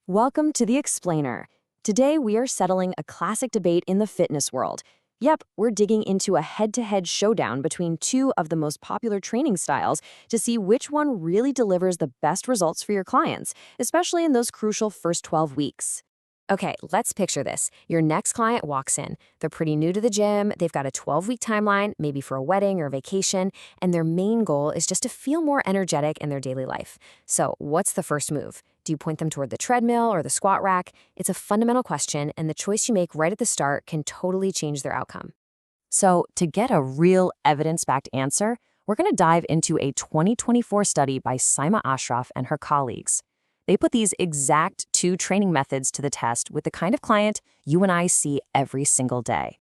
Welcome to The Explainer. Today we are settling a classic debate in the fitness world. Yep, we're digging into a head-to-head showdown between two of the most popular training styles to see which one really delivers the best results for your clients, especially in those crucial first 12 weeks. Okay, let's picture this. Your next client walks in. They're pretty new to the gym, they've got a 12-week timeline, maybe for a wedding or vacation, and their main goal is just to feel more energetic in their daily life. So, what's the first move? Do you point them toward the treadmill or the squat rack? It's a fundamental question, and the choice you make right at the start can totally change their outcome. So, to get a real evidence-backed answer, we're going to dive into a 2024 study by Saima Ashraf and her colleagues. They put these exact two training methods to the test with the kind of client you and I see every single day.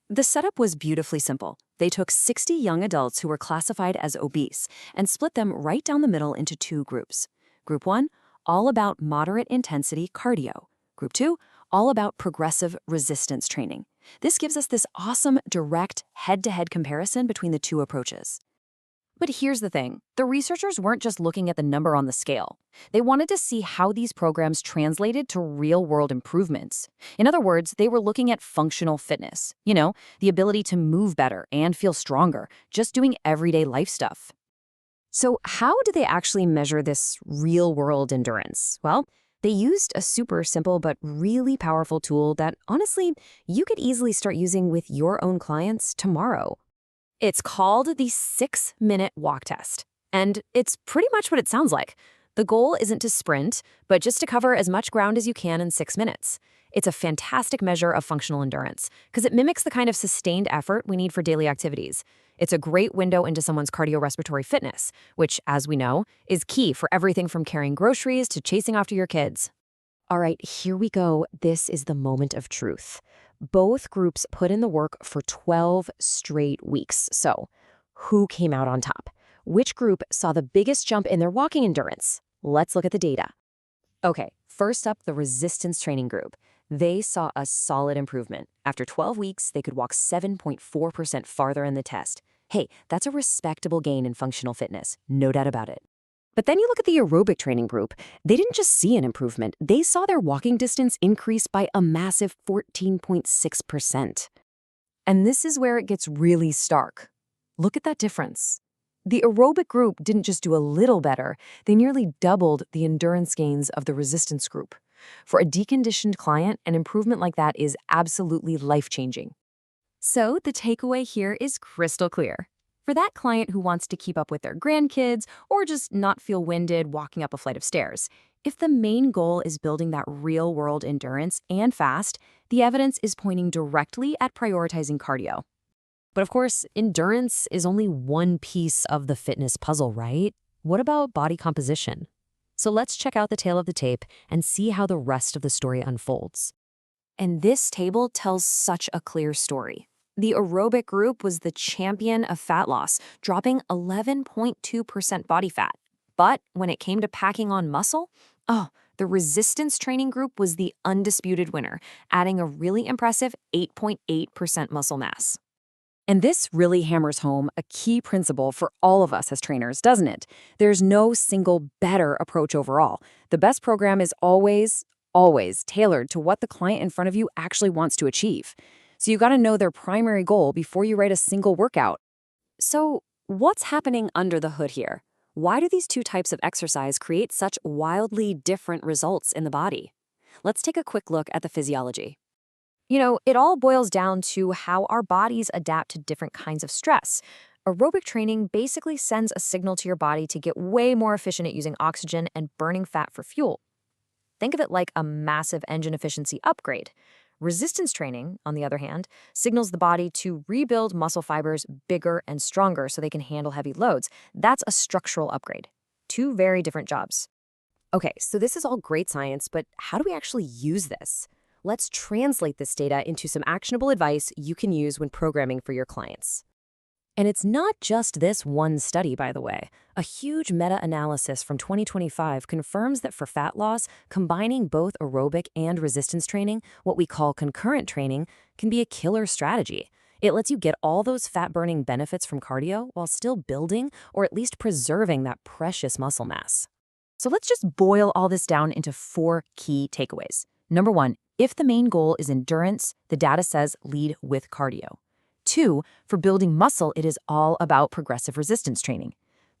The setup was beautifully simple. They took 60 young adults who were classified as obese and split them right down the middle into two groups. Group 1, all about moderate intensity cardio. Group 2, all about progressive resistance training. This gives us this awesome, direct, head-to-head comparison between the two approaches. But here's the thing. The researchers weren't just looking at the number on the scale. They wanted to see how these programs translated to real-world improvements. In other words, they were looking at functional fitness. The ability to move better and feel stronger, just doing everyday life stuff. So how do they actually measure this real-world endurance? Well, they used a super simple but really powerful tool that, honestly, you could easily start using with your own clients tomorrow. It's called the 6-minute walk test, and it's pretty much what it sounds like. The goal isn't to sprint, but just to cover as much ground as you can in 6 minutes. It's a fantastic measure of functional endurance because it mimics the kind of sustained effort we need for daily activities. It's a great window into someone's cardiorespiratory fitness, which, as we know, is key for everything from carrying groceries to chasing after your kids. All right, here we go. This is the moment of truth. Both groups put in the work for 12 straight weeks. So, who came out on top? Which group saw the biggest jump in their walking endurance? Let's look at the data. Okay, first up, the resistance training group. They saw a solid improvement. After 12 weeks, they could walk 7.4% farther in the test. Hey, that's a respectable gain in functional fitness, no doubt about it. But then you look at the aerobic training group. They didn't just see an improvement. They saw their walking distance increase by a massive 14.6%. And this is where it gets really stark. Look at that difference. The aerobic group didn't just do a little better. They nearly doubled the endurance gains of the resistance group. For a deconditioned client, an improvement like that is absolutely life-changing. So the takeaway here is crystal clear. For that client who wants to keep up with their grandkids or just not feel winded walking up a flight of stairs, if the main goal is building that real-world endurance and fast, the evidence is pointing directly at prioritizing cardio. But of course, endurance is only one piece of the fitness puzzle, right? What about body composition? So let's check out the tail of the tape and see how the rest of the story unfolds. And this table tells such a clear story. The aerobic group was the champion of fat loss, dropping 11.2% body fat. But when it came to packing on muscle, the resistance training group was the undisputed winner, adding a really impressive 8.8% muscle mass. And this really hammers home a key principle for all of us as trainers, doesn't it? There's no single better approach overall. The best program is always tailored to what the client in front of you actually wants to achieve. So you got to know their primary goal before you write a single workout. So what's happening under the hood here? Why do these two types of exercise create such wildly different results in the body? Let's take a quick look at the physiology. It all boils down to how our bodies adapt to different kinds of stress. Aerobic training basically sends a signal to your body to get way more efficient at using oxygen and burning fat for fuel. Think of it like a massive engine efficiency upgrade. Resistance training, on the other hand, signals the body to rebuild muscle fibers bigger and stronger so they can handle heavy loads. That's a structural upgrade. Two very different jobs. Okay, so this is all great science, but how do we actually use this? Let's translate this data into some actionable advice you can use when programming for your clients. And it's not just this one study, by the way. A huge meta-analysis from 2025 confirms that for fat loss, combining both aerobic and resistance training, what we call concurrent training, can be a killer strategy. It lets you get all those fat-burning benefits from cardio while still building or at least preserving that precious muscle mass. So let's just boil all this down into 4 key takeaways. Number 1, if the main goal is endurance, the data says lead with cardio. 2, for building muscle, it is all about progressive resistance training.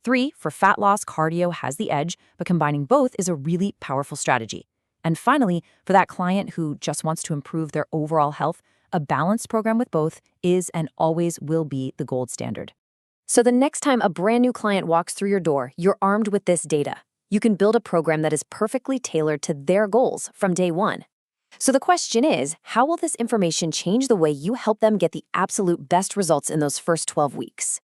3, for fat loss, cardio has the edge, but combining both is a really powerful strategy. And finally, for that client who just wants to improve their overall health, a balanced program with both is and always will be the gold standard. So the next time a brand new client walks through your door, you're armed with this data. You can build a program that is perfectly tailored to their goals from day one. So the question is, how will this information change the way you help them get the absolute best results in those first 12 weeks?